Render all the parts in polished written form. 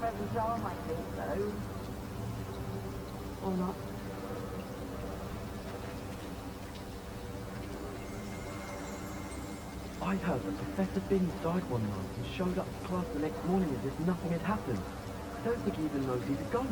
Professor Shaw might think so. Or not. I heard that Professor Binns died one night and showed up to class the next morning as if nothing had happened. I don't think he even knows he's a ghost.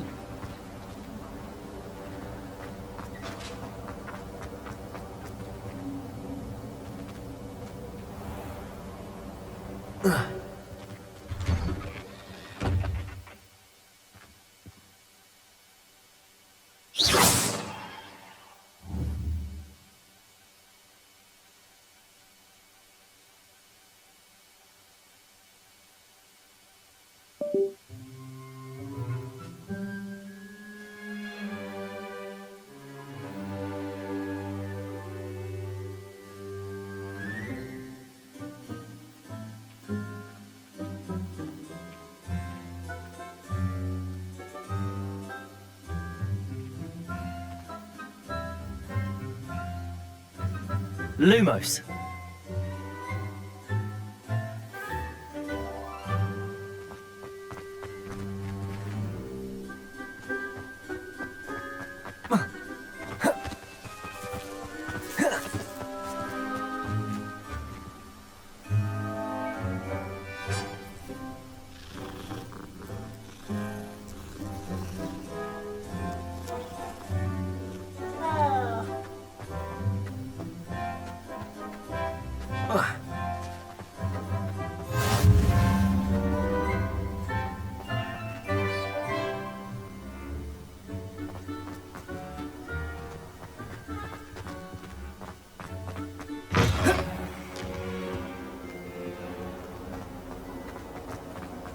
Lumos.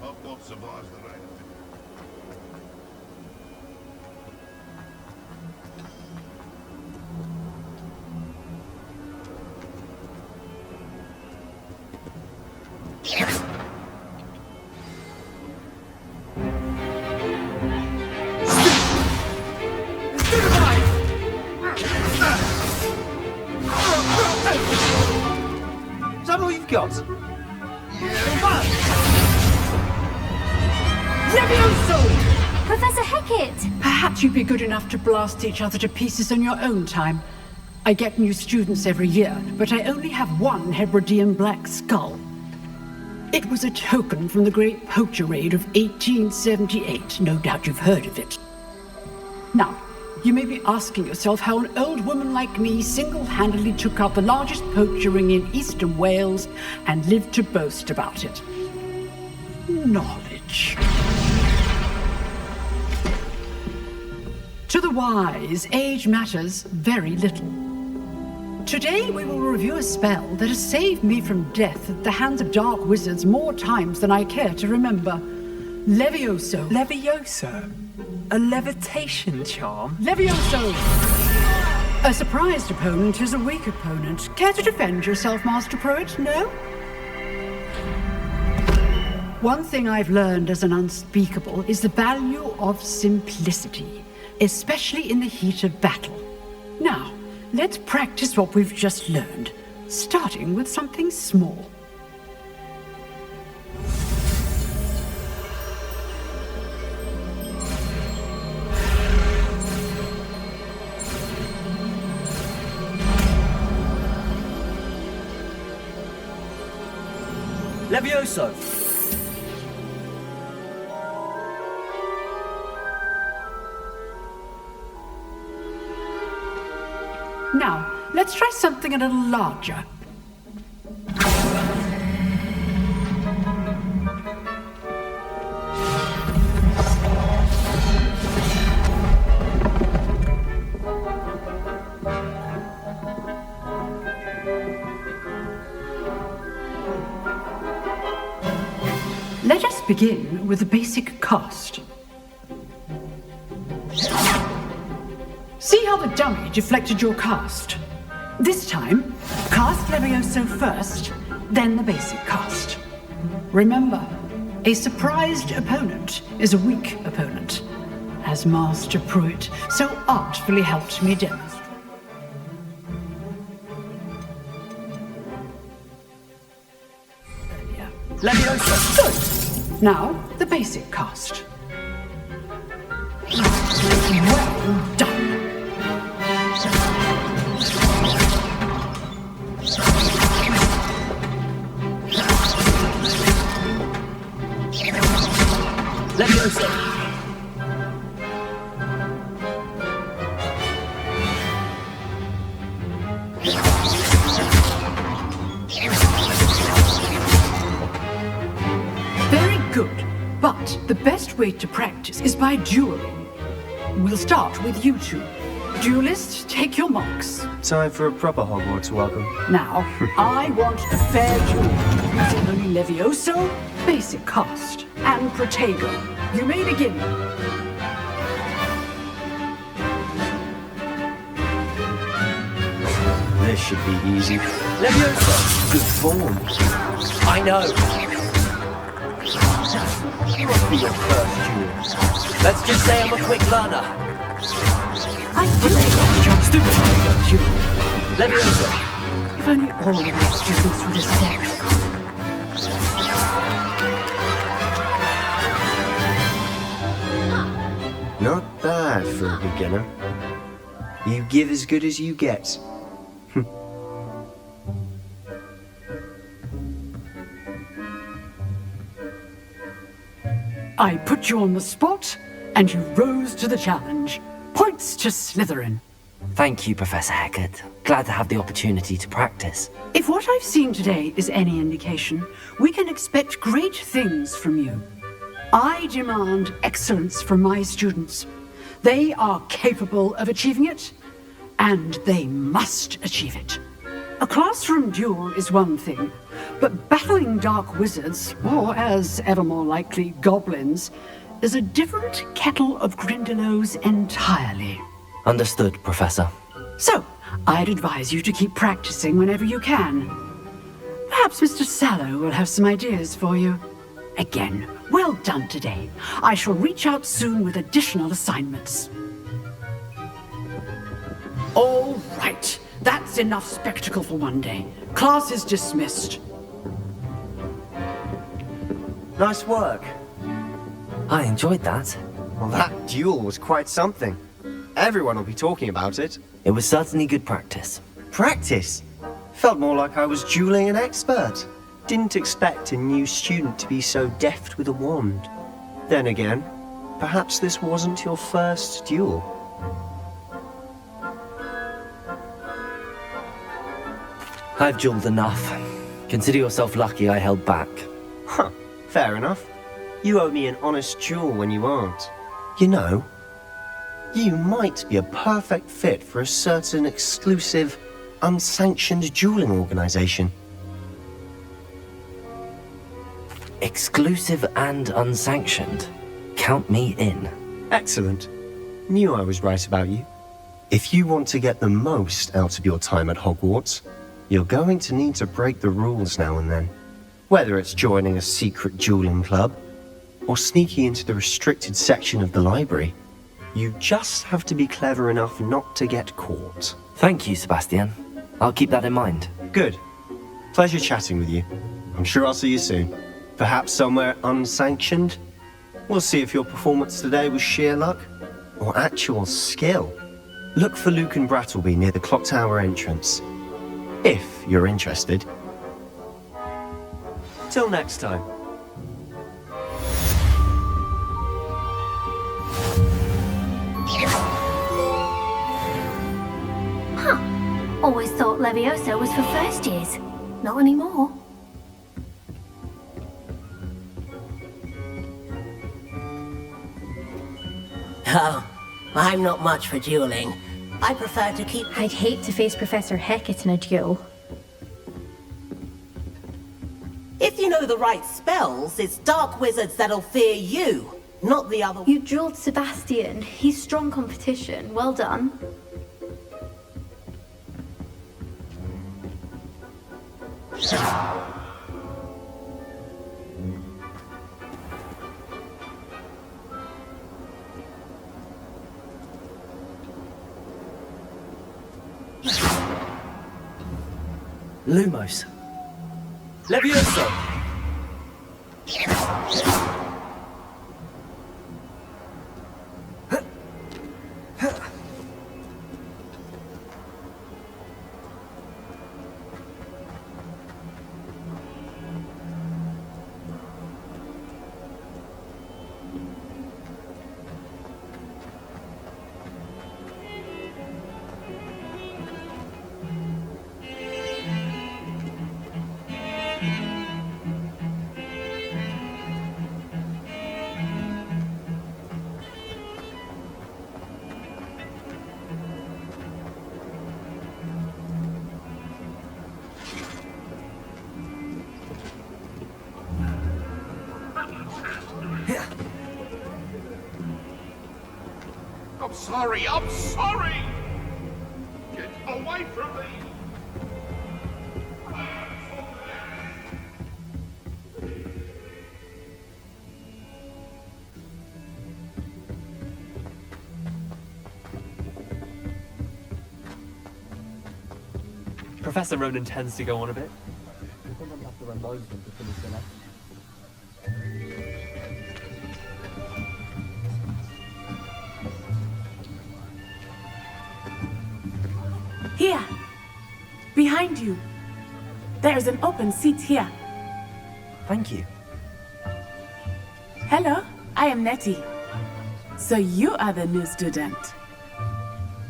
Hogwarts survives the rain. Is that all you've got? Levioso! Professor Hecat! Perhaps you'd be good enough to blast each other to pieces on your own time. I get new students every year, but I only have one Hebridean black skull. It was a token from the Great Poacher Raid of 1878. No doubt you've heard of it. Now, you may be asking yourself how an old woman like me single-handedly took out the largest poacher ring in eastern Wales and lived to boast about it. Knowledge. To the wise, age matters very little. Today we will review a spell that has saved me from death at the hands of dark wizards more times than I care to remember. Levioso. Levioso? A levitation charm? Levioso! A surprised opponent is a weak opponent. Care to defend yourself, Master Pruitt? No? One thing I've learned as an unspeakable is the value of simplicity, especially in the heat of battle. Now, let's practice what we've just learned, starting with something small. Levioso. Now, let's try something a little larger. Let us begin with the basic cast. See how the dummy deflected your cast? This time, cast Levioso first, then the basic cast. Remember, a surprised opponent is a weak opponent, as Master Pruitt so artfully helped me demonstrate. Levioso. Good. Now, the basic cast. Well done. Leviosa! Very good. But the best way to practice is by dueling. We'll start with you two. Duelists, take your marks. Time for a proper Hogwarts welcome. Now, I want a fair duel using only Levioso, basic cast, and Protego. You may begin. This should be easy. Leviosa! Good form. I know. Must be your first duel. Let's just say I'm a quick learner. I do like your stupid duel. Leviosa! If only all of my students were the same. Not bad for a beginner. You give as good as you get. I put you on the spot, and you rose to the challenge. Points to Slytherin. Thank you, Professor Hecat. Glad to have the opportunity to practice. If what I've seen today is any indication, we can expect great things from you. I demand excellence from my students. They are capable of achieving it, and they must achieve it. A classroom duel is one thing, but battling dark wizards, or as ever more likely, goblins, is a different kettle of Grindylows entirely. Understood, Professor. So, I'd advise you to keep practicing whenever you can. Perhaps Mr. Sallow will have some ideas for you. Again, well done today. I shall reach out soon with additional assignments. All right. That's enough spectacle for one day. Class is dismissed. Nice work. I enjoyed that. Well, that duel was quite something. Everyone will be talking about it. It was certainly good practice. Practice? Felt more like I was dueling an expert. Didn't expect a new student to be so deft with a wand. Then again, perhaps this wasn't your first duel. I've dueled enough. Consider yourself lucky I held back. Huh, fair enough. You owe me an honest duel when you aren't. You know, you might be a perfect fit for a certain exclusive, unsanctioned dueling organization. Exclusive and unsanctioned. Count me in. Excellent. Knew I was right about you. If you want to get the most out of your time at Hogwarts, you're going to need to break the rules now and then. Whether it's joining a secret dueling club, or sneaking into the restricted section of the library, you just have to be clever enough not to get caught. Thank you, Sebastian. I'll keep that in mind. Good. Pleasure chatting with you. I'm sure I'll see you soon. Perhaps somewhere unsanctioned? We'll see if your performance today was sheer luck, or actual skill. Look for Luke and Brattleby near the clock tower entrance. If you're interested. Till next time. Always thought Leviosa was for first years. Not anymore. Oh, I'm not much for dueling. I prefer to keep... I'd hate to face Professor Hecat in a duel. If you know the right spells, it's dark wizards that'll fear you, not the other... You dueled Sebastian. He's strong competition. Well done. Lumos. Leviosa! I'm sorry, I'm sorry! Get away from me! Professor Ronan tends to go on a bit. We sometimes have to remind him to finish the lesson. Here! Behind you! There's an open seat here. Thank you. Hello, I am Nettie. So you are the new student.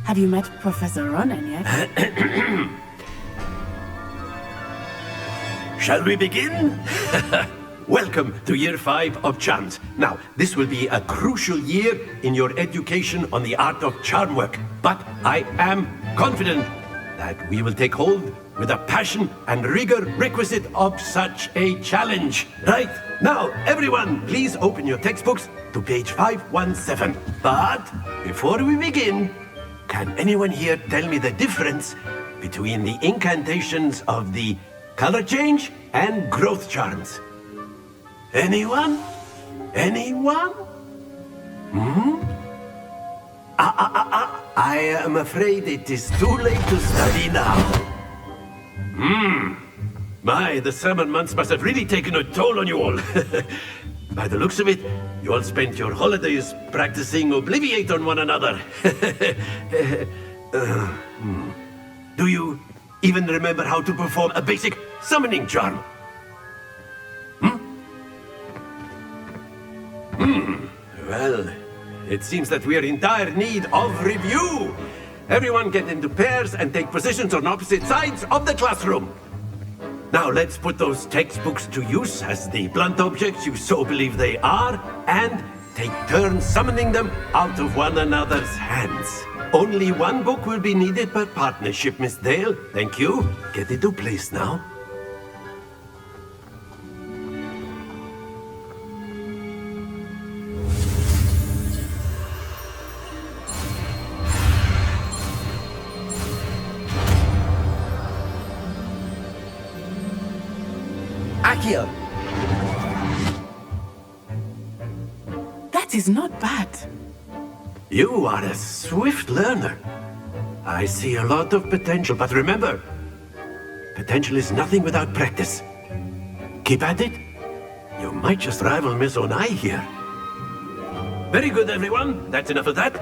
Have you met Professor Ronan yet? Shall we begin? Welcome to Year 5 of Charms. Now, this will be a crucial year in your education on the art of charm work. But I am confident that we will take hold with the passion and rigor requisite of such a challenge. Right, now, everyone, please open your textbooks to page 517. But before we begin, can anyone here tell me the difference between the incantations of the color change and growth charms? Anyone? Anyone? I am afraid it is too late to study now. My, the summer months must have really taken a toll on you all. By the looks of it, you all spent your holidays practicing Obliviate on one another. Do you even remember how to perform a basic summoning charm? Well, it seems that we are in dire need of review. Everyone get into pairs and take positions on opposite sides of the classroom. Now let's put those textbooks to use as the blunt objects you so believe they are, and take turns summoning them out of one another's hands. Only one book will be needed per partnership, Miss Dale. Thank you. Get into place now. Accio! That is not bad. You are a swift learner. I see a lot of potential, but remember, potential is nothing without practice. Keep at it. You might just rival Miss Onai here. Very good, everyone. That's enough of that.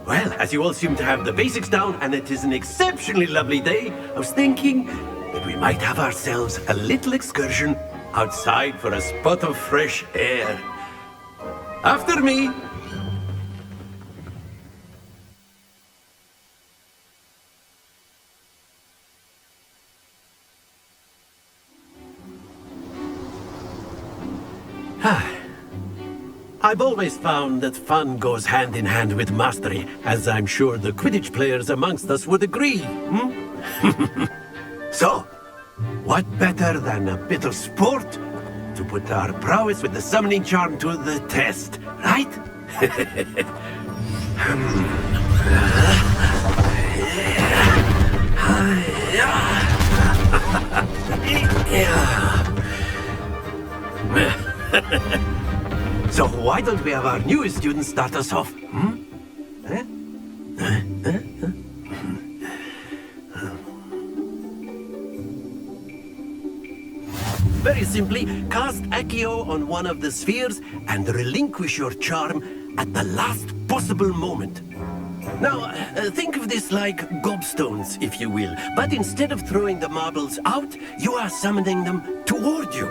Well, as you all seem to have the basics down, and it is an exceptionally lovely day, I was thinking that we might have ourselves a little excursion outside for a spot of fresh air. After me. I've always found that fun goes hand in hand with mastery, as I'm sure the Quidditch players amongst us would agree. So, what better than a bit of sport to put our prowess with the summoning charm to the test, right? So why don't we have our newest student start us off? Very simply, cast Accio on one of the spheres and relinquish your charm at the last possible moment. Now, think of this like gobstones, if you will, but instead of throwing the marbles out, you are summoning them toward you.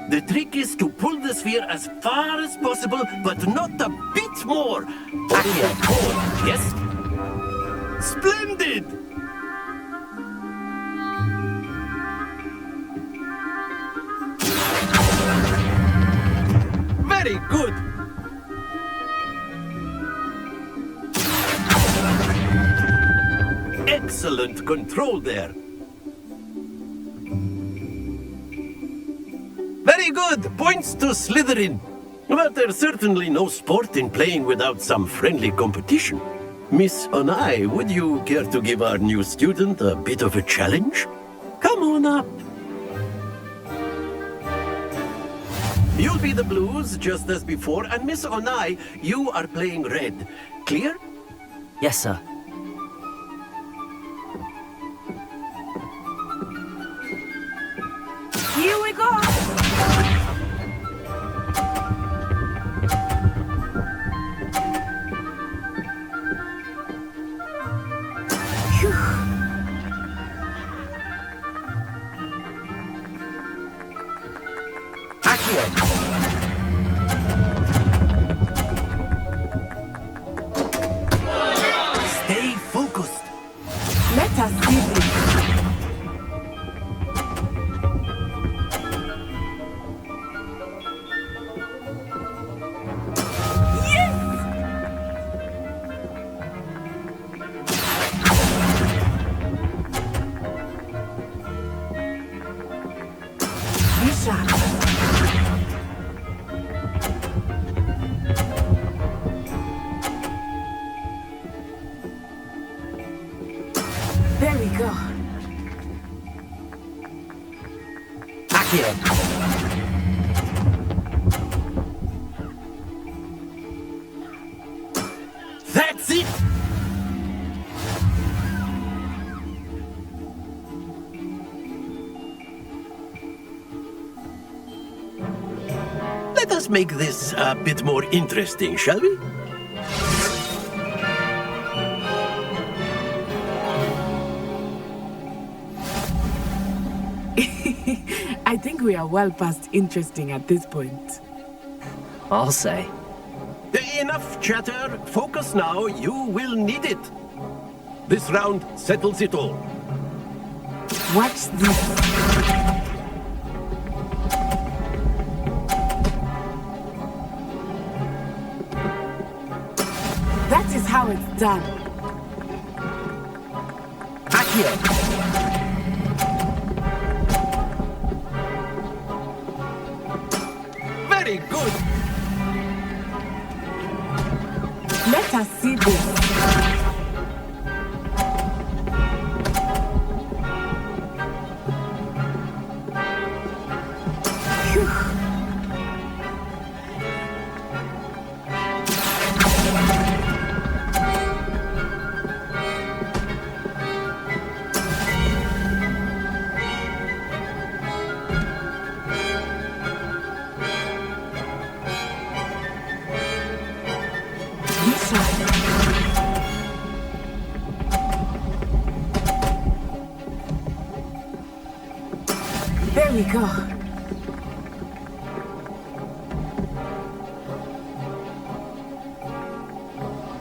The trick is to pull the sphere as far as possible, but not a bit more. Accio, yes? Splendid! Very good! Excellent control there. Very good! Points to Slytherin. But there's certainly no sport in playing without some friendly competition. Miss Onai, would you care to give our new student a bit of a challenge? Come on up. You'll be the blues, just as before, and Miss Onai, you are playing red. Clear? Yes, sir. Here we go! Stay focused. Let us see this. There we go. Accio. That's it! Let us make this a bit more interesting, shall we? I think we are well past interesting at this point. I'll say. Enough chatter. Focus now. You will need it. This round settles it all. Watch this. That is how it's done. Accio. Very good. Let us see this. There we go.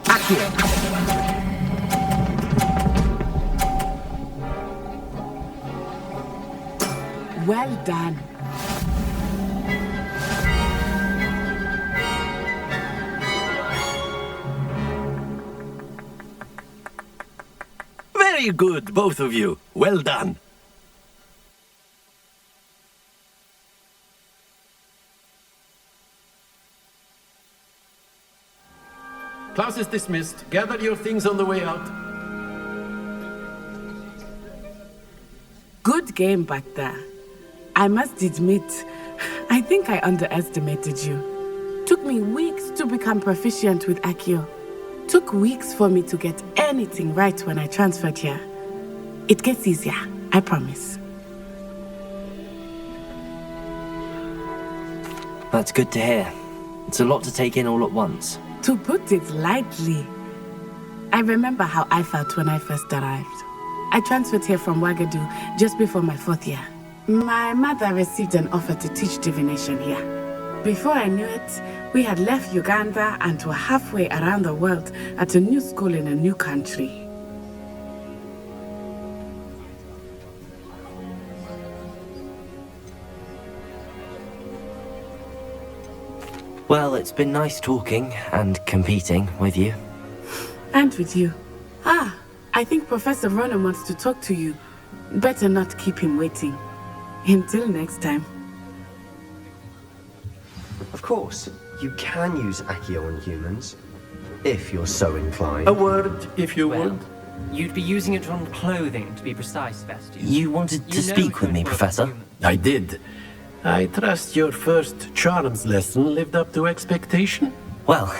Accio. Well done. Very good, both of you. Well done. Class is dismissed. Gather your things on the way out. Good game back there. I must admit, I think I underestimated you. Took me weeks to become proficient with Accio. Took weeks for me to get anything right when I transferred here. It gets easier, I promise. That's good to hear. It's a lot to take in all at once. To put it lightly, I remember how I felt when I first arrived. I transferred here from Ouagadougou just before my 4th year. My mother received an offer to teach divination here. Before I knew it, we had left Uganda and were halfway around the world at a new school in a new country. Well, it's been nice talking and competing with you. And with you. Ah, I think Professor Ronan wants to talk to you. Better not keep him waiting. Until next time. Of course, you can use Accio on humans, if you're so inclined. A word, if you Well, would. you'd be using it on clothing, to be precise, Sebastian. You wanted to You know speak which with me, ones work Professor? on humans. I did. I trust your first charms lesson lived up to expectation? Well,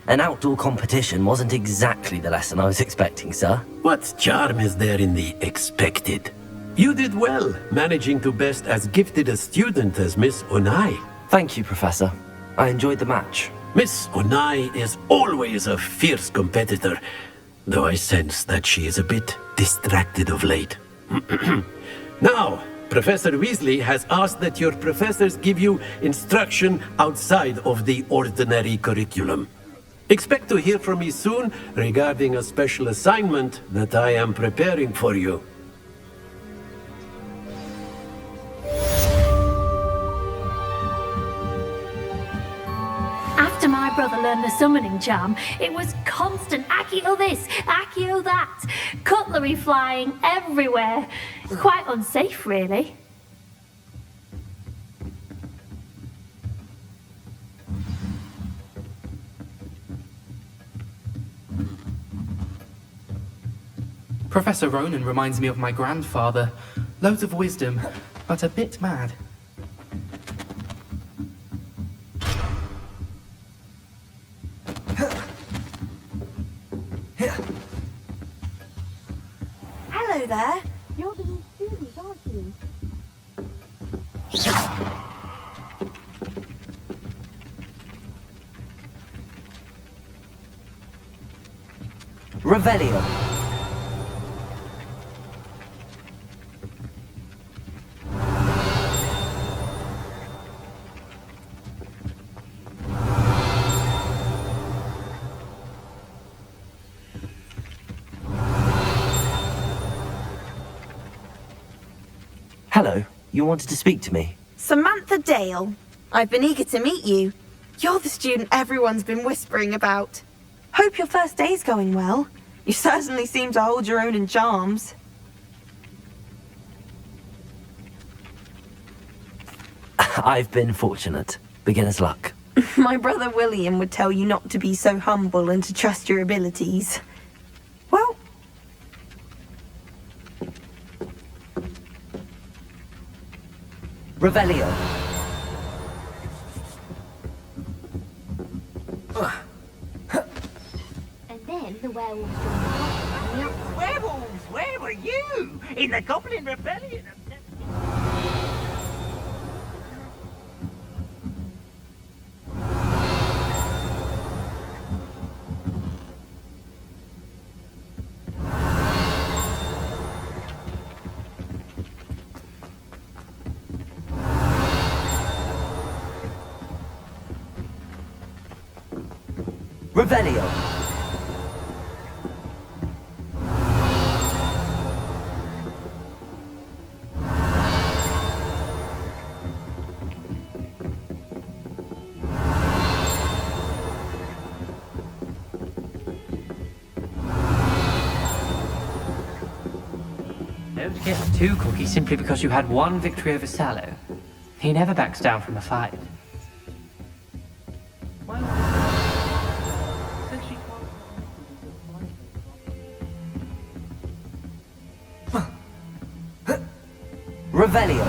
an outdoor competition wasn't exactly the lesson I was expecting, sir. What charm is there in the expected? You did well, managing to best as gifted a student as Miss Onai. Thank you, Professor. I enjoyed the match. Miss Onai is always a fierce competitor, though I sense that she is a bit distracted of late. Now, Professor Weasley has asked that your professors give you instruction outside of the ordinary curriculum. Expect to hear from me soon regarding a special assignment that I am preparing for you. After my brother learned the summoning charm, it was constant Accio this, Accio that. Cutlery flying everywhere. Quite unsafe, really. Professor Ronan reminds me of my grandfather. Loads of wisdom, but a bit mad. Hello there. You're the new student, aren't you? Revelio. Hello, you wanted to speak to me? Samantha Dale. I've been eager to meet you. You're the student everyone's been whispering about. Hope your first day's going well. You certainly seem to hold your own in charms. I've been fortunate. Beginner's luck. My brother William would tell you not to be so humble and to trust your abilities. Well, Revelio. And then the werewolves joined the hunt and the uproar. Werewolves, where were you? In the Goblin Rebellion of... Revelio. Don't get too cocky simply because you had one victory over Sallow. He never backs down from a fight. Revelio.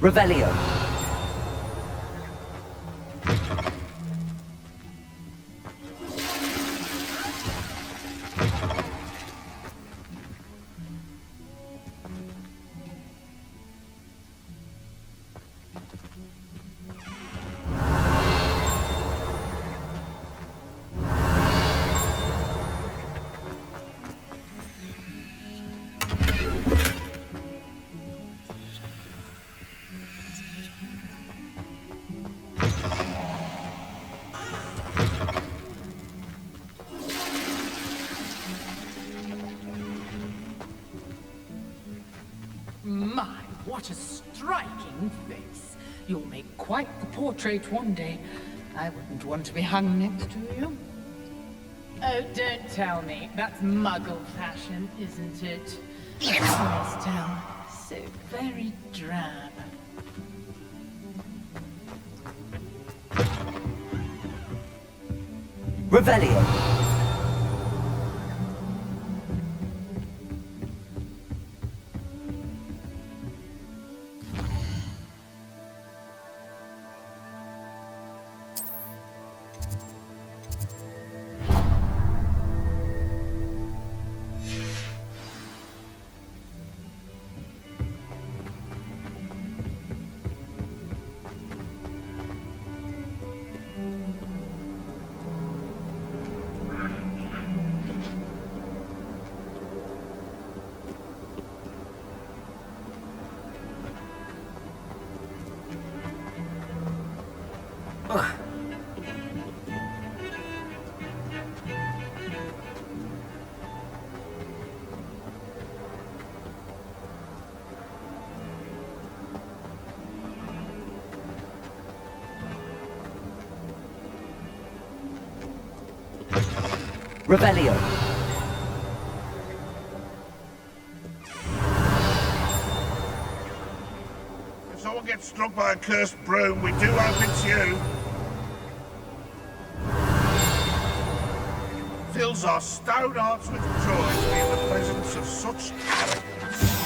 Revelio. What a striking face. You'll make quite the portrait one day. I wouldn't want to be hung next to you. Oh, don't tell me. That's Muggle fashion, isn't it? Yes, tell. So very drab. Revelio. Revelio. If someone gets struck by a cursed broom, we do hope it's you. Fills our stone hearts with joy to be in the presence of such arrogance.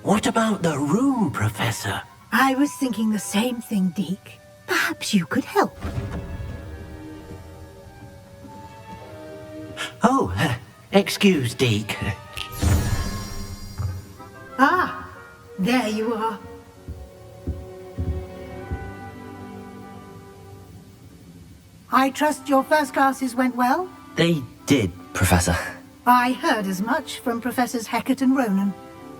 What about the room, Professor? I was thinking the same thing, Deke. Perhaps you could help. Oh, excuse, Deke. Ah, there you are. I trust your first classes went well? They did, Professor. I heard as much from Professors Hecat and Ronan.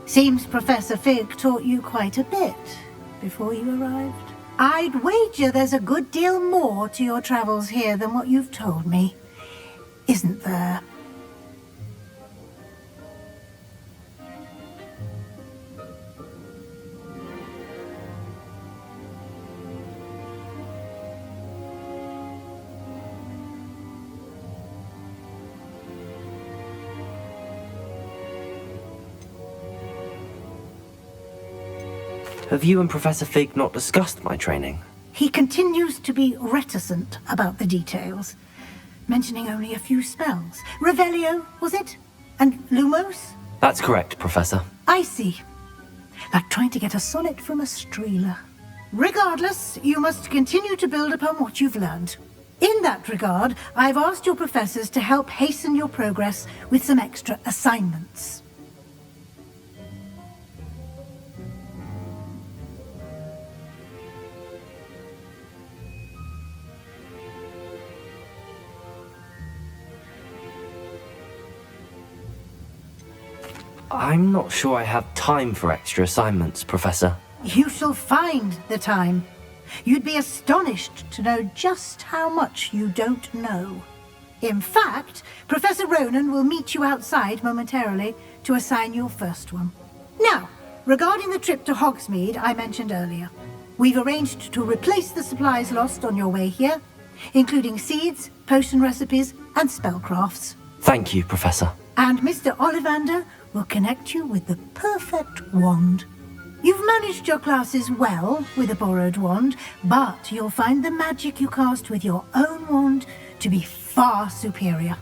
Seems Professor Fig taught you quite a bit before you arrived. I'd wager there's a good deal more to your travels here than what you've told me. Isn't there? Have you and Professor Fig not discussed my training? He continues to be reticent about the details, mentioning only a few spells. Revelio, was it? And Lumos? That's correct, Professor. I see. Like trying to get a sonnet from a streeler. Regardless, you must continue to build upon what you've learned. In that regard, I've asked your professors to help hasten your progress with some extra assignments. I'm not sure I have time for extra assignments, Professor. You shall find the time. You'd be astonished to know just how much you don't know. In fact, Professor Ronan will meet you outside momentarily to assign your first one. Now, regarding the trip to Hogsmeade I mentioned earlier, we've arranged to replace the supplies lost on your way here, including seeds, potion recipes, and spellcrafts. Thank you, Professor. And Mr. Ollivander will connect you with the perfect wand. You've managed your classes well with a borrowed wand, but you'll find the magic you cast with your own wand to be far superior.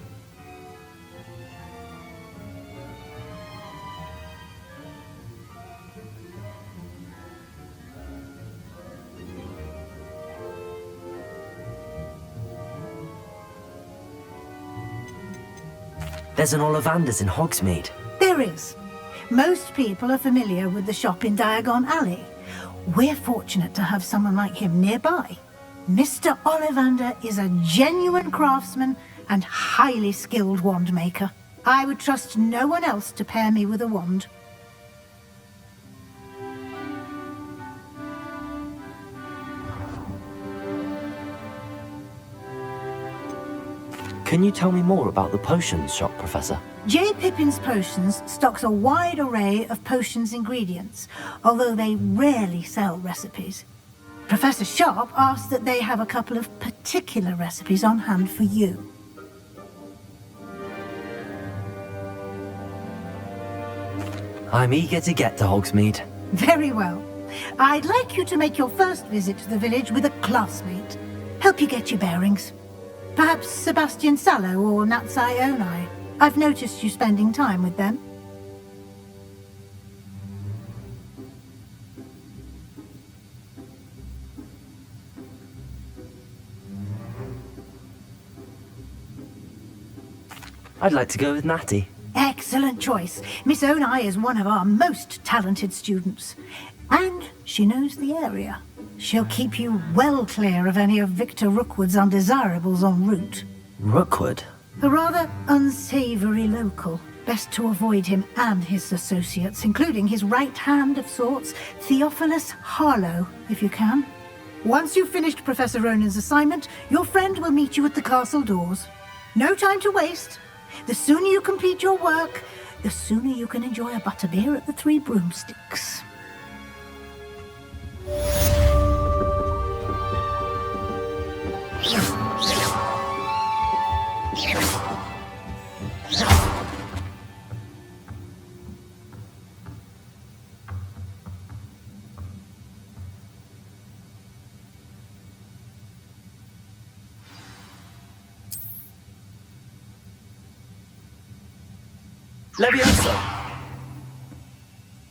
There's an Ollivander's in Hogsmeade. There is. Most people are familiar with the shop in Diagon Alley. We're fortunate to have someone like him nearby. Mr. Ollivander is a genuine craftsman and highly skilled wand maker. I would trust no one else to pair me with a wand. Can you tell me more about the potions shop, Professor? J. Pippin's Potions stocks a wide array of potions ingredients, although they rarely sell recipes. Professor Sharp asked that they have a couple of particular recipes on hand for you. I'm eager to get to Hogsmeade. Very well. I'd like you to make your first visit to the village with a classmate. Help you get your bearings. Perhaps Sebastian Sallow or Natsai Onai. I've noticed you spending time with them. I'd like to go with Natty. Excellent choice. Miss Onai is one of our most talented students. And she knows the area. She'll keep you well clear of any of Victor Rookwood's undesirables en route. Rookwood? A rather unsavory local. Best to avoid him and his associates, including his right hand of sorts, Theophilus Harlow, if you can. Once you've finished Professor Ronan's assignment, your friend will meet you at the castle doors. No time to waste. The sooner you complete your work, the sooner you can enjoy a butterbeer at the Three Broomsticks. Levioso!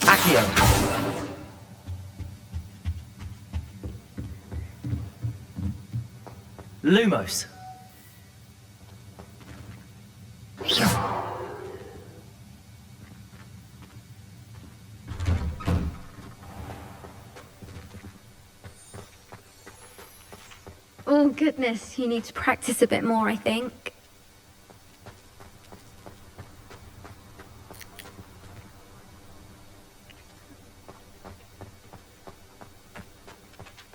Accio! Lumos! Oh goodness, you need to practice a bit more, I think.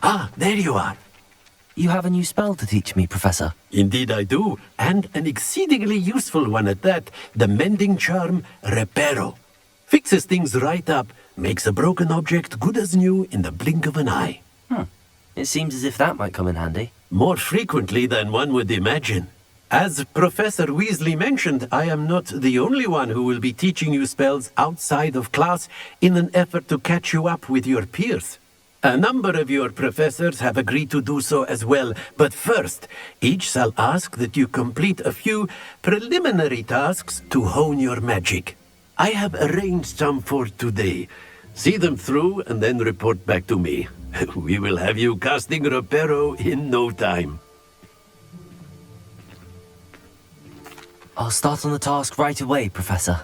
Ah, there you are. You have a new spell to teach me, Professor. Indeed I do, and an exceedingly useful one at that. The mending charm, Reparo. Fixes things right up, makes a broken object good as new in the blink of an eye. It seems as if that might come in handy. More frequently than one would imagine. As Professor Weasley mentioned, I am not the only one who will be teaching you spells outside of class in an effort to catch you up with your peers. A number of your professors have agreed to do so as well, but first, each shall ask that you complete a few preliminary tasks to hone your magic. I have arranged some for today. See them through and then report back to me. We will have you casting Reparo in no time. I'll start on the task right away, Professor.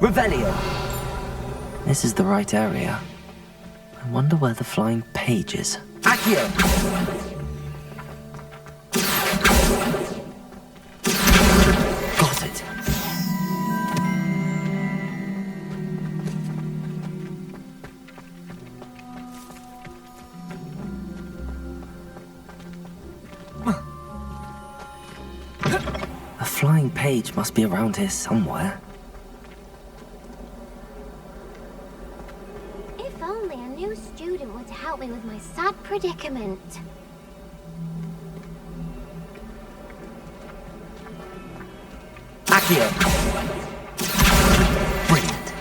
Revelio! This is the right area. I wonder where the flying page is. Accio! Got it. A flying page must be around here somewhere. If only a new student were to help me with my sad predicament. Accio! Brilliant.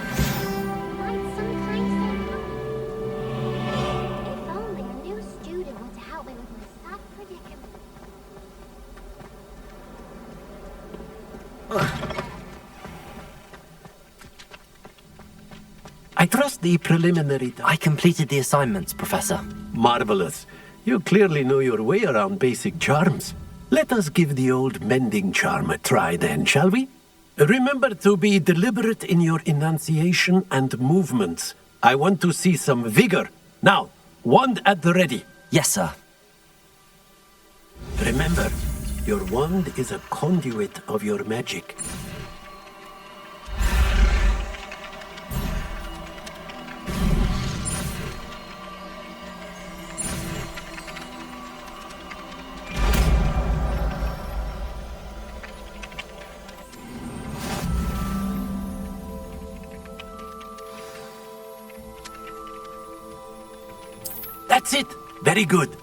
Might some kind I trust the preliminary... I completed the assignments, Professor. Marvelous. You clearly know your way around basic charms. Let us give the old mending charm a try then, shall we? Remember to be deliberate in your enunciation and movements. I want to see some vigor. Now, wand at the ready. Yes, sir. Remember, your wand is a conduit of your magic. That's it. Very good.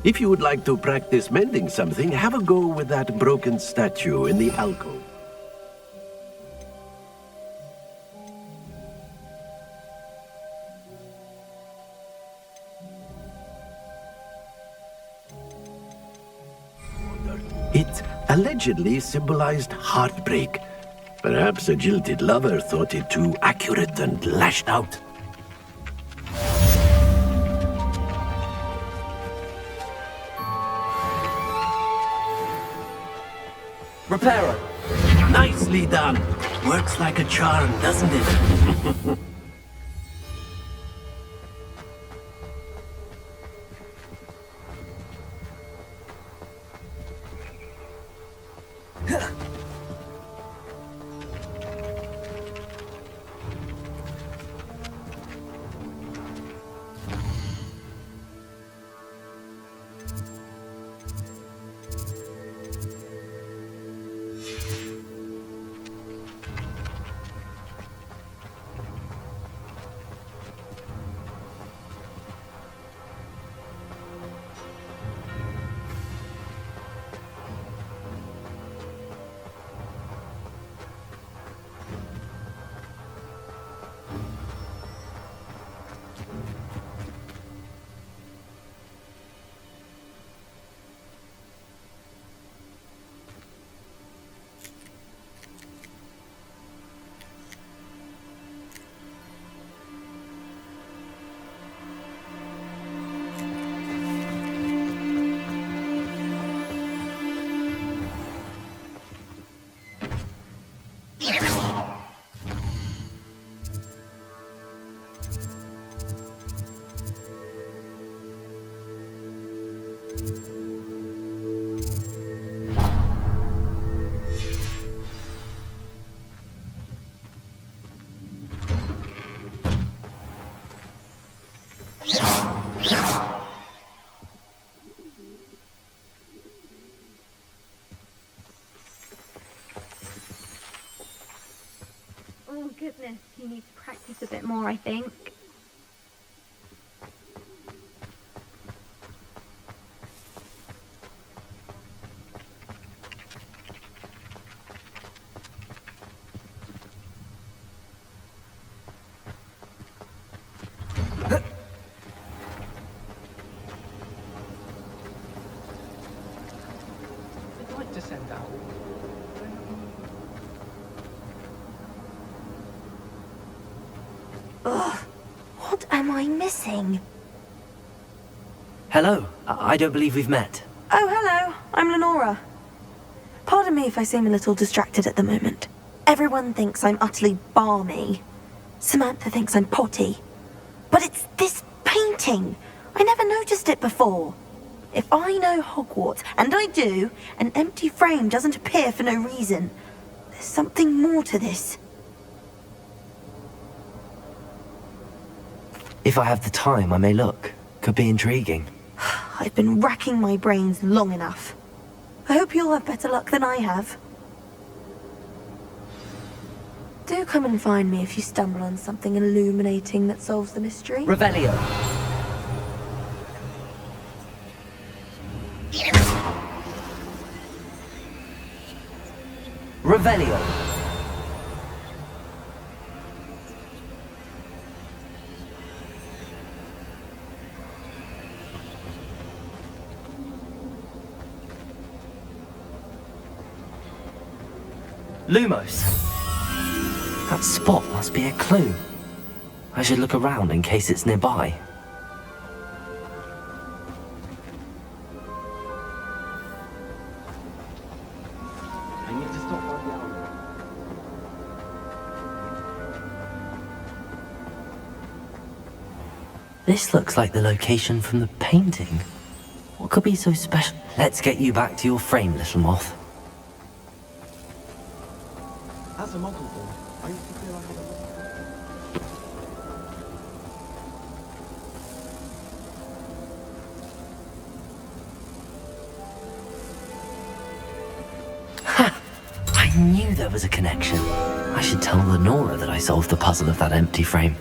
If you would like to practice mending something, have a go with that broken statue in the alcove. It allegedly symbolized heartbreak. Perhaps a jilted lover thought it too accurate and lashed out. Reparo! Nicely done. Works like a charm, doesn't it? Oh goodness, you need to practice a bit more, I think. I'd like to send out. Ugh, what am I missing? Hello. I don't believe we've met. Oh, hello. I'm Lenora. Pardon me if I seem a little distracted at the moment. Everyone thinks I'm utterly balmy. Samantha thinks I'm potty. But it's this painting. I never noticed it before. If I know Hogwarts, and I do, an empty frame doesn't appear for no reason. There's something more to this. If I have the time, I may look. Could be intriguing. I've been racking my brains long enough. I hope you'll have better luck than I have. Do come and find me if you stumble on something illuminating that solves the mystery. Revelio. Revelio. Lumos! That spot must be a clue. I should look around in case it's nearby. I need to stop by the outlet. This looks like the location from the painting. What could be so special? Let's get you back to your frame, little moth. As a model boy, I used to feel I had a... I knew there was a connection. I should tell Lenora that I solved the puzzle of that empty frame.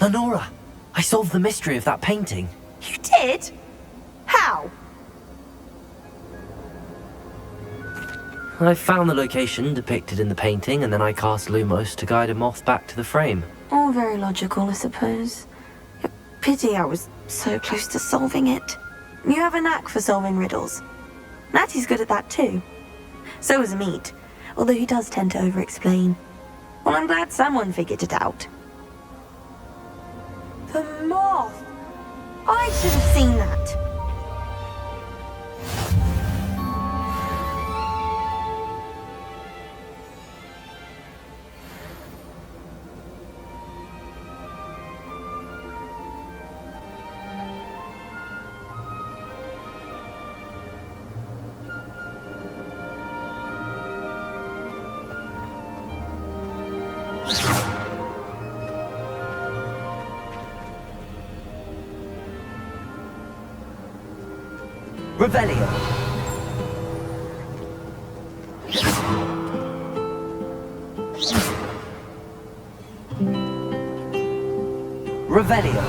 Lenora! I solved the mystery of that painting. You did? How? I found the location depicted in the painting, and then I cast Lumos to guide a moth back to the frame. All very logical, I suppose. Pity I was so close to solving it. You have a knack for solving riddles. Natty's good at that too. So is Meat, although he does tend to over-explain. Well, I'm glad someone figured it out. The moth! I should have seen that. Revelio! Revelio!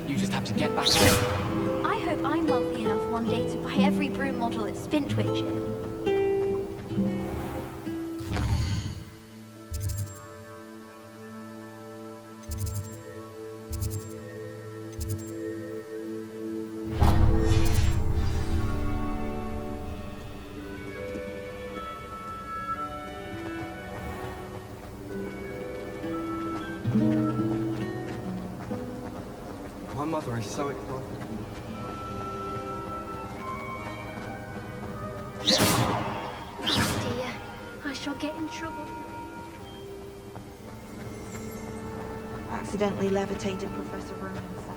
You just have to get back. I hope I'm wealthy enough one day to buy every broom model at Spintwitch. My mother is so excited. Oh dear, I shall get in trouble. Accidentally levitated Professor Roman's sound.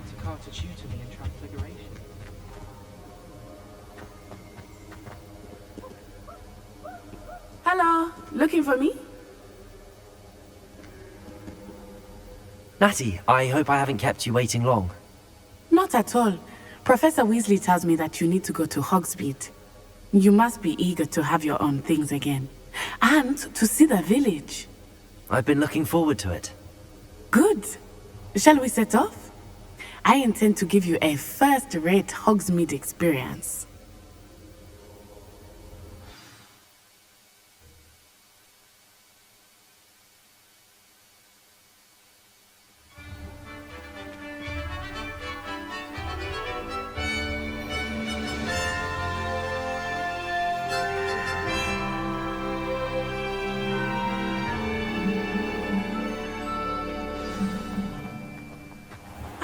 To carve to tutor me in transfiguration. Hello, looking for me? Natty, I hope I haven't kept you waiting long. Not at all. Professor Weasley tells me that you need to go to Hogsmeade. You must be eager to have your own things again. And to see the village. I've been looking forward to it. Good. Shall we set off? I intend to give you a first-rate Hogsmeade experience.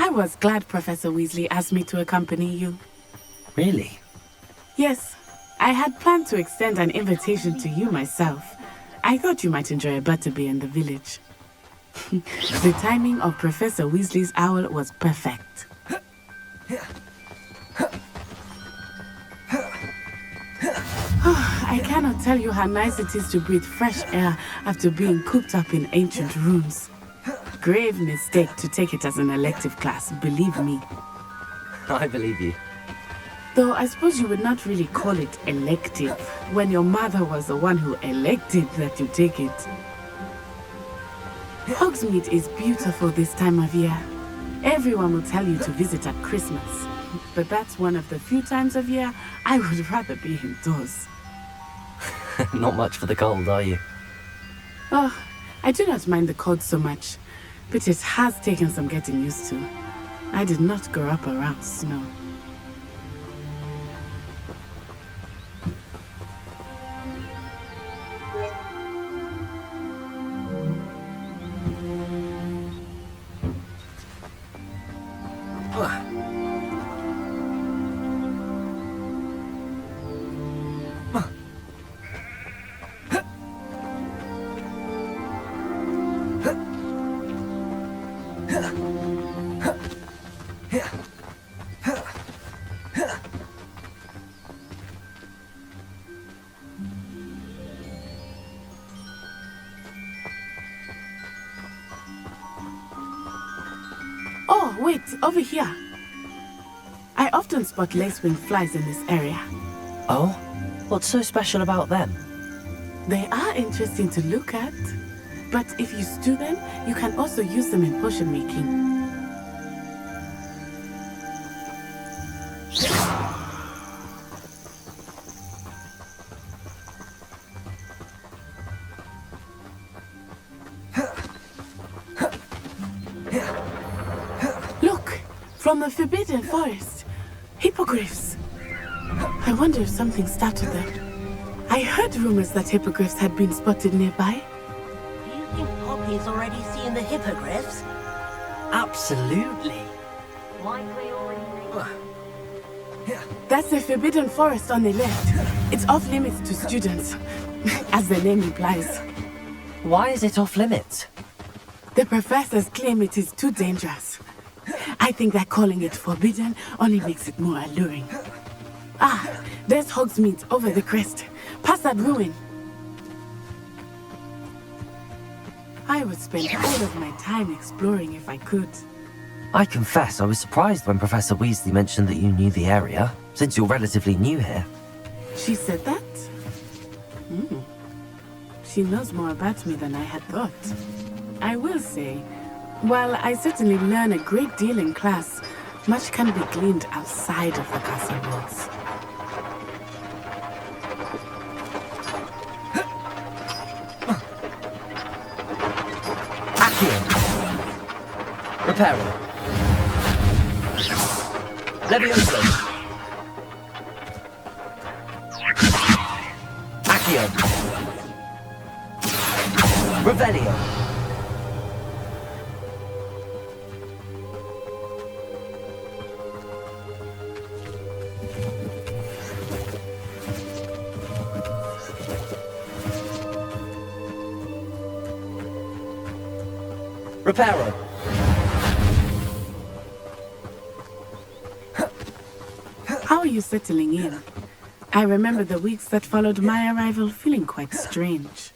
I was glad Professor Weasley asked me to accompany you. Really? Yes, I had planned to extend an invitation to you myself. I thought you might enjoy a butterbeer in the village. The timing of Professor Weasley's owl was perfect. I cannot tell you how nice it is to breathe fresh air after being cooped up in ancient rooms. Grave mistake to take it as an elective class, believe me. I believe you. Though I suppose you would not really call it elective when your mother was the one who elected that you take it. Hogsmeade is beautiful this time of year. Everyone will tell you to visit at Christmas. But that's one of the few times of year I would rather be indoors. Not much for the cold, are you? Oh, I do not mind the cold so much, but it has taken some getting used to. I did not grow up around snow. Oh, wait, over here. I often spot lacewing flies in this area. Oh? What's so special about them? They are interesting to look at, but if you stew them, you can also use them in potion making. Look, from the Forbidden Forest, hippogriffs. I wonder if something startled them. I heard rumors that hippogriffs had been spotted nearby. Do you think Poppy's already seen the hippogriffs? Absolutely. Likely already. That's the Forbidden Forest on the left. It's off limits to students, as the name implies. Why is it off limits? The professors claim it is too dangerous. I think that calling it forbidden only makes it more alluring. Ah, there's Hogsmeade over the crest. Past that ruin. I would spend all of my time exploring if I could. I confess I was surprised when Professor Weasley mentioned that you knew the area, since you're relatively new here. She said that? She knows more about me than I had thought. I will say, while I certainly learn a great deal in class, much can be gleaned outside of the castle walls. Reparo. Levioso. Accio. Revelio. Reparo. How are you settling in? I remember the weeks that followed my arrival feeling quite strange.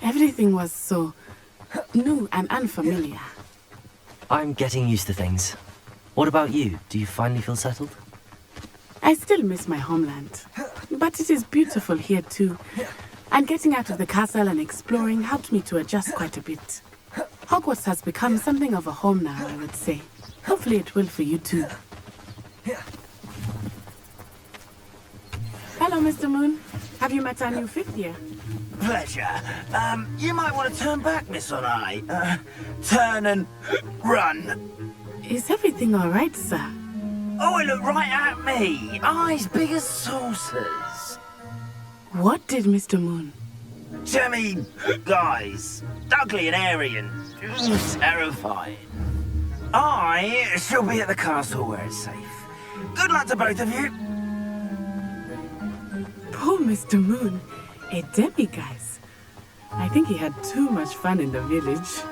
Everything was so new and unfamiliar. I'm getting used to things. What about you? Do you finally feel settled? I still miss my homeland, but it is beautiful here too. And getting out of the castle and exploring helped me to adjust quite a bit. Hogwarts has become something of a home now, I would say. Hopefully it will for you too. Hello, Mr. Moon. Have you met our new fifth year? Pleasure. You might want to turn back, Miss Onai. Turn and run. Is everything all right, sir? Oh, it looked right at me. Eyes big as saucers. What did Mr. Moon? I mean, guys, ugly and airy and terrifying. I shall be at the castle where it's safe. Good luck to both of you. Poor Mr. Moon, a demiguise. I think he had too much fun in the village.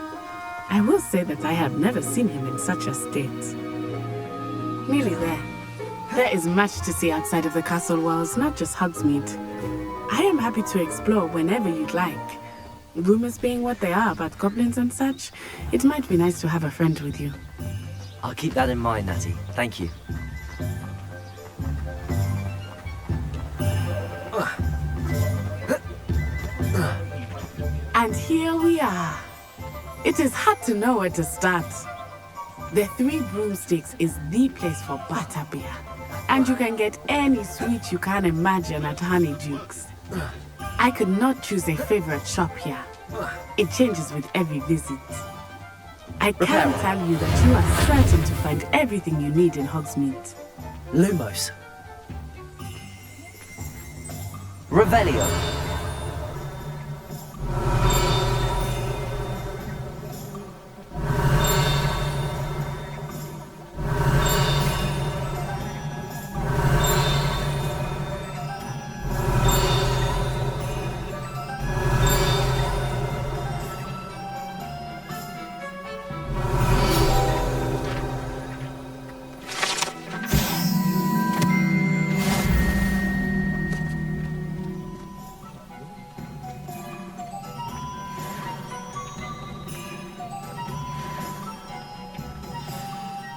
I will say that I have never seen him in such a state. Nearly there. There is much to see outside of the castle walls, not just Hogsmeade. I am happy to explore whenever you'd like. Rumors being what they are about goblins and such, it might be nice to have a friend with you. I'll keep that in mind, Natty. Thank you. And here we are. It is hard to know where to start. The Three Broomsticks is the place for butterbeer. And you can get any sweet you can imagine at Honeydukes. I could not choose a favorite shop here. It changes with every visit. I can tell you that you are certain to find everything you need in Hogsmeade. Lumos. Revelio.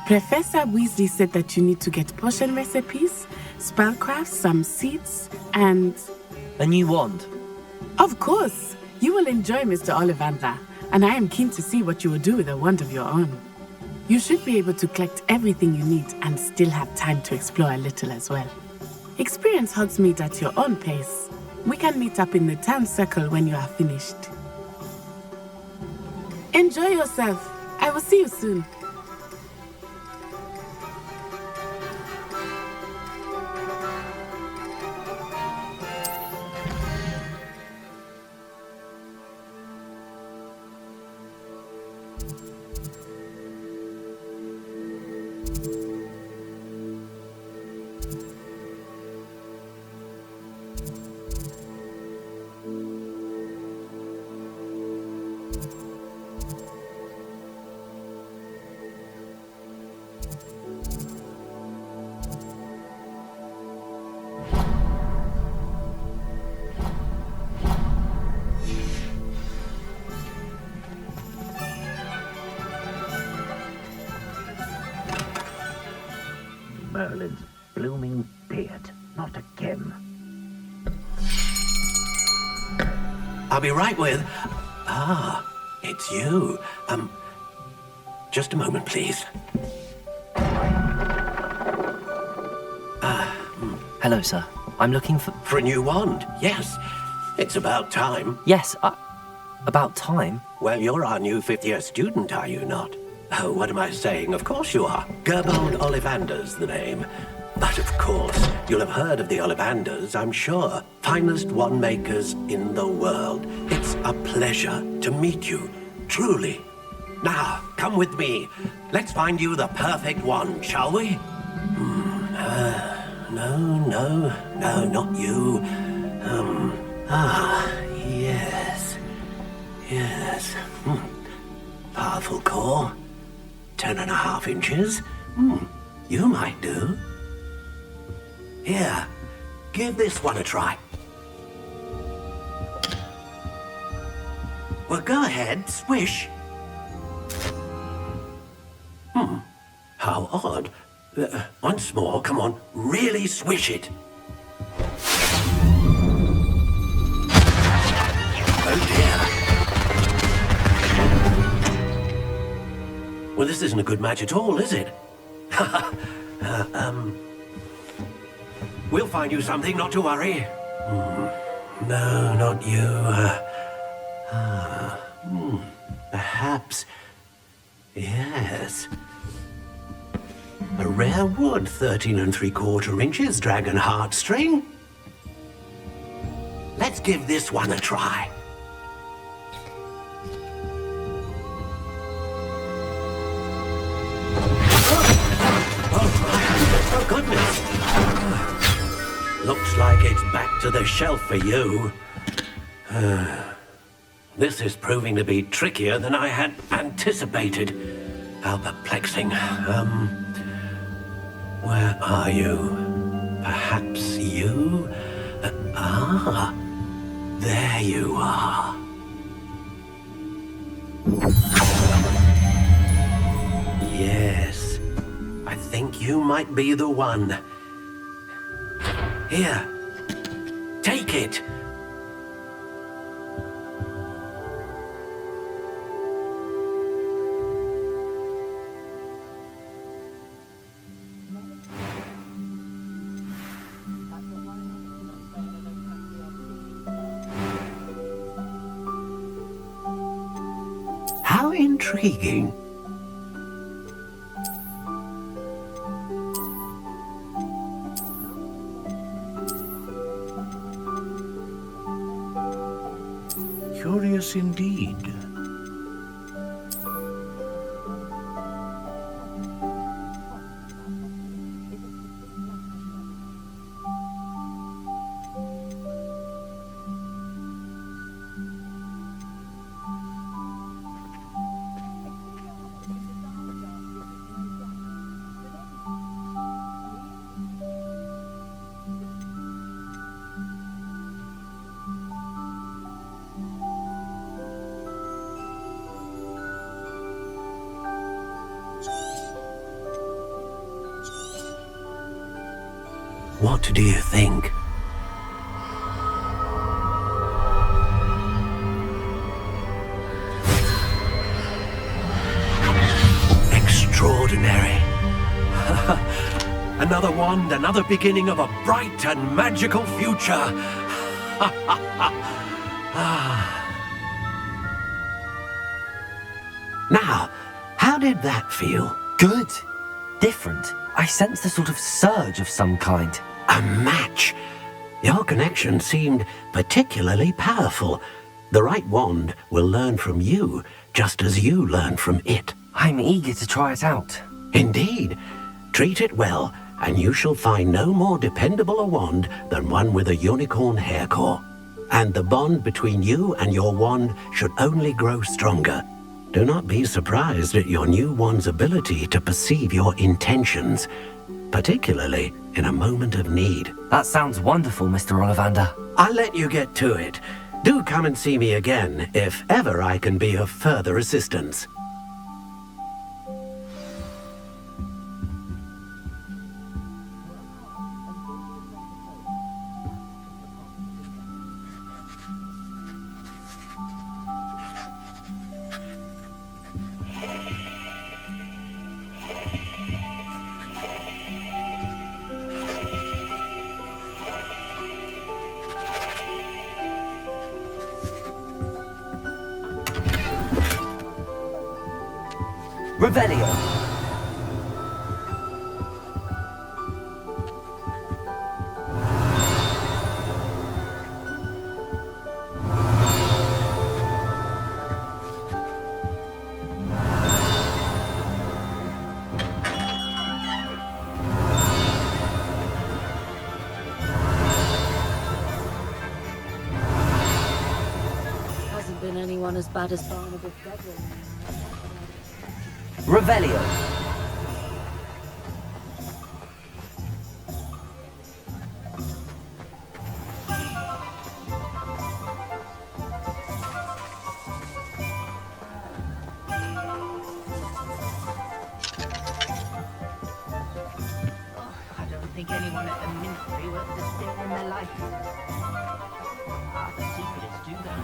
Professor Weasley said that you need to get potion recipes, spellcrafts, some seeds, and... a new wand. Of course! You will enjoy Mr. Ollivander, and I am keen to see what you will do with a wand of your own. You should be able to collect everything you need and still have time to explore a little as well. Experience Hogsmeade at your own pace. We can meet up in the town circle when you are finished. Enjoy yourself. I will see you soon. Merlin's blooming beard. Not again. I'll be right with... Ah, it's you. Just a moment, please. Hello, sir. I'm looking for... For a new wand, yes. It's about time. Yes, about time? Well, you're our new fifth-year student, are you not? Oh, what am I saying? Of course you are. Gerbold Ollivander's the name. But of course, you'll have heard of the Ollivanders, I'm sure. Finest wand makers in the world. It's a pleasure to meet you, truly. Now, come with me. Let's find you the perfect wand, shall we? No, not you. Yes. Powerful core. 10.5 inches. You might do. Here, give this one a try. Well, go ahead, swish. How odd. Once more, come on, really swish it. Oh dear. Well, this isn't a good match at all, is it? We'll find you something, not to worry. No, not you. Perhaps. Yes. A rare wood, 13 3/4 inches, dragon heartstring. Let's give this one a try. Oh, goodness. like it's back to the shelf for you. This is proving to be trickier than I had anticipated. How perplexing. Where are you? Perhaps you? There you are. Yes, I think you might be the one. Here, take it. How intriguing. Curious indeed. What do you think? Extraordinary. Another wand, another beginning of a bright and magical future. Now, how did that feel? Good. Different. I sensed a sort of surge of some kind. A match? Your connection seemed particularly powerful. The right wand will learn from you, just as you learn from it. I'm eager to try it out. Indeed. Treat it well, and you shall find no more dependable a wand than one with a unicorn hair core. And the bond between you and your wand should only grow stronger. Do not be surprised at your new wand's ability to perceive your intentions, particularly in a moment of need. That sounds wonderful, Mr. Ollivander. I'll let you get to it. Do come and see me again if ever I can be of further assistance. Revelio. Hasn't been anyone as bad as Barnabas Devlin. Revelio. I don't think anyone at the Ministry worth the stare in their life. The secret is do that.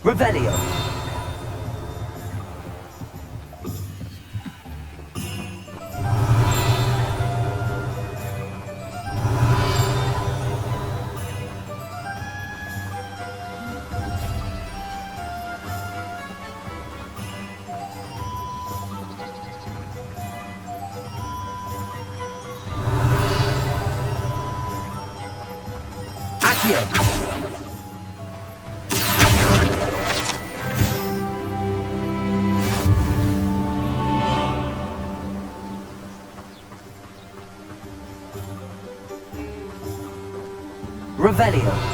Revelio. Accio. Revelio.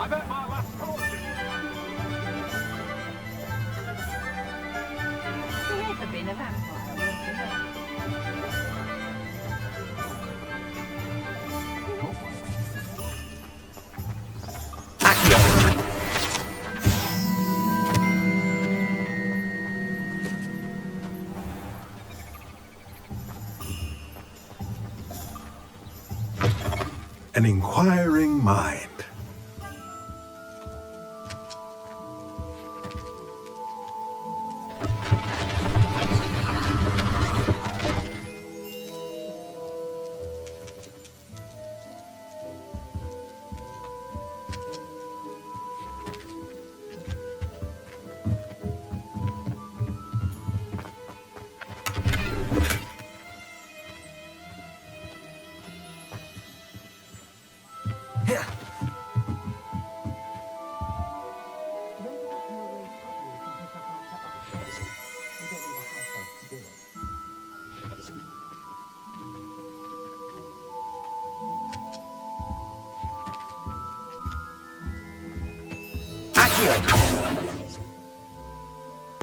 I'm at my last caution. He ever been a vampire? An inquiring mind.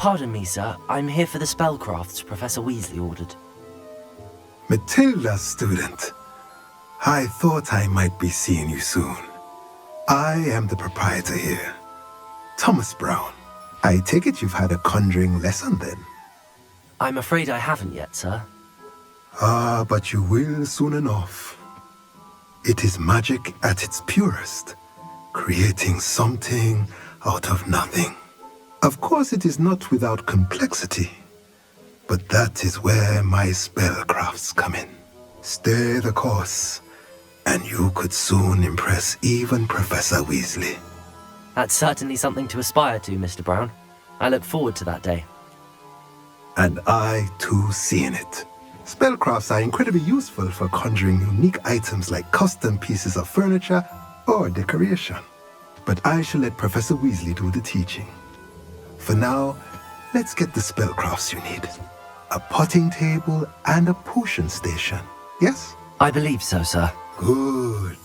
Pardon me, sir. I'm here for the spellcrafts Professor Weasley ordered. Matilda, student. I thought I might be seeing you soon. I am the proprietor here, Thomas Brown. I take it you've had a conjuring lesson then? I'm afraid I haven't yet, sir. Ah, but you will soon enough. It is magic at its purest, creating something out of nothing. Of course, it is not without complexity, but that is where my spellcrafts come in. Stay the course, and you could soon impress even Professor Weasley. That's certainly something to aspire to, Mr. Brown. I look forward to that day. And I, too, see in it. Spellcrafts are incredibly useful for conjuring unique items like custom pieces of furniture or decoration. But I shall let Professor Weasley do the teaching. For now, let's get the spellcrafts you need. A potting table and a potion station, yes? I believe so, sir. Good.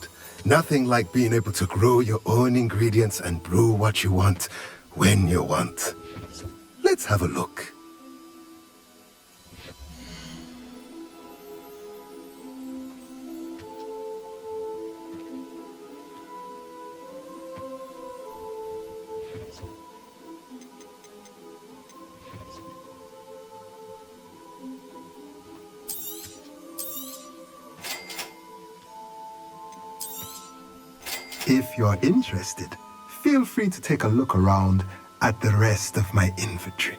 Nothing like being able to grow your own ingredients and brew what you want, when you want. Let's have a look. If you're interested, feel free to take a look around at the rest of my inventory.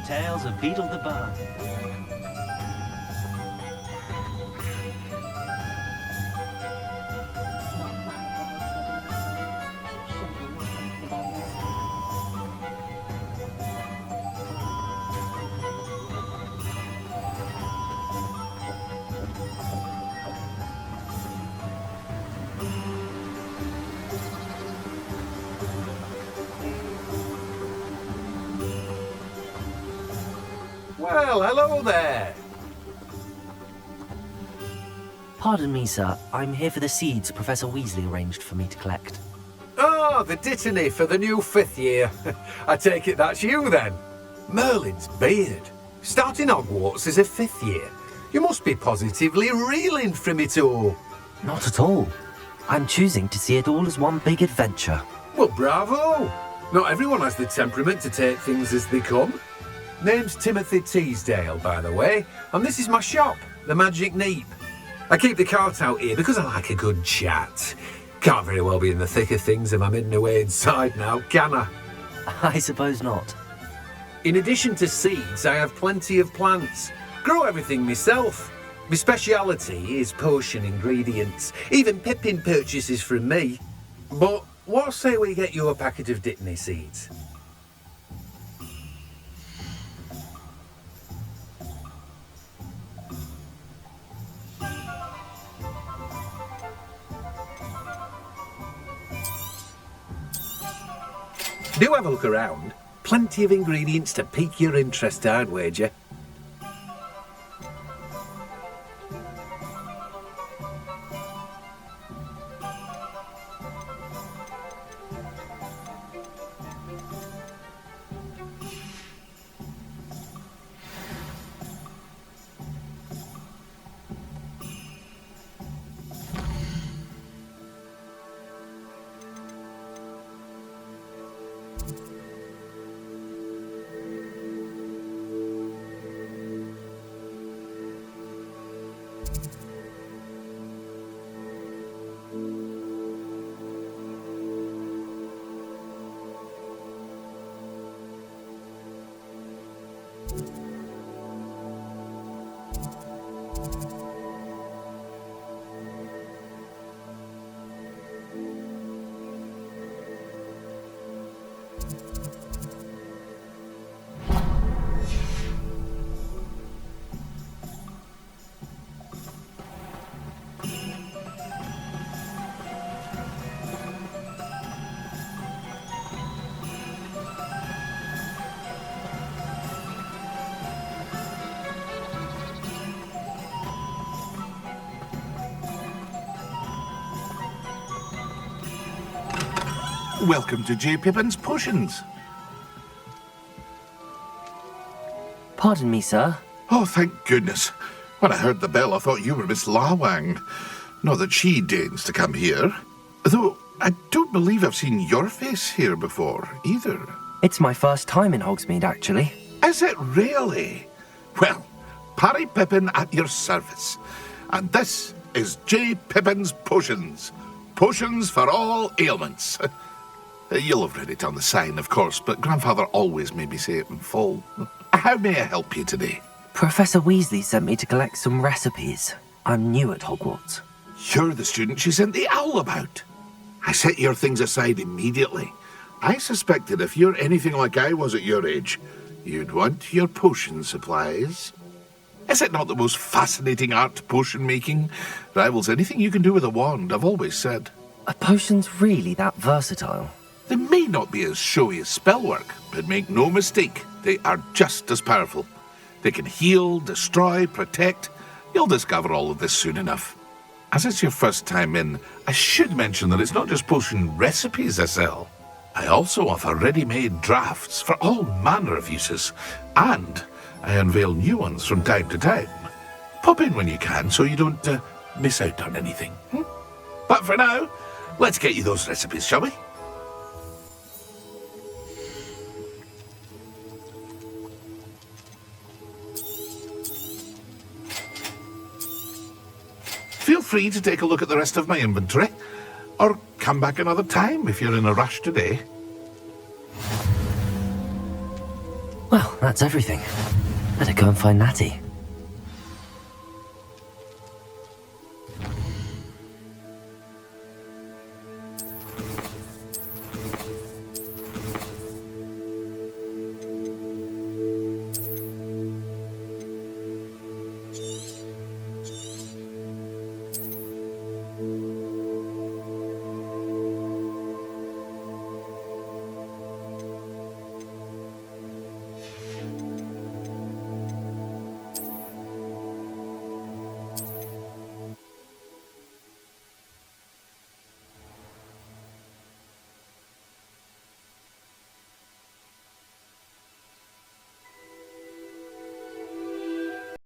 Tales of Beetle the Bug. Well, hello there. Pardon me, sir. I'm here for the seeds Professor Weasley arranged for me to collect. Oh, the dittany for the new 5th year. I take it that's you then. Merlin's beard. Starting Hogwarts as a 5th year. You must be positively reeling from it all. Not at all. I'm choosing to see it all as one big adventure. Well, bravo. Not everyone has the temperament to take things as they come. Name's Timothy Teasdale, by the way, and this is my shop, the Magic Neep. I keep the cart out here because I like a good chat. Can't very well be in the thick of things if I'm hidden away inside now, can I? I suppose not. In addition to seeds, I have plenty of plants. Grow everything myself. My speciality is potion ingredients. Even Pippin purchases from me. But what say we get you a packet of Dittany seeds? Do have a look around. Plenty of ingredients to pique your interest, I'd wager. Welcome to J. Pippin's Potions. Pardon me, sir. Oh, thank goodness. When I heard the bell, I thought you were Miss Lawang. Not that she deigns to come here. Though, I don't believe I've seen your face here before, either. It's my first time in Hogsmeade, actually. Is it really? Well, Parry Pippin at your service. And this is J. Pippin's Potions. Potions for all ailments. You'll have read it on the sign, of course, but Grandfather always made me say it in full. How may I help you today? Professor Weasley sent me to collect some recipes. I'm new at Hogwarts. You're the student she sent the owl about. I set your things aside immediately. I suspected if you're anything like I was at your age, you'd want your potion supplies. Is it not the most fascinating art, potion making? Rivals anything you can do with a wand, I've always said. Are potions really that versatile? They may not be as showy as spellwork, but make no mistake, they are just as powerful. They can heal, destroy, protect. You'll discover all of this soon enough. As it's your first time in, I should mention that it's not just potion recipes I sell. I also offer ready-made drafts for all manner of uses, and I unveil new ones from time to time. Pop in when you can so you don't miss out on anything. But for now, let's get you those recipes, shall we? Feel free to take a look at the rest of my inventory, or come back another time if you're in a rush today. Well, that's everything. Better go and find Natty.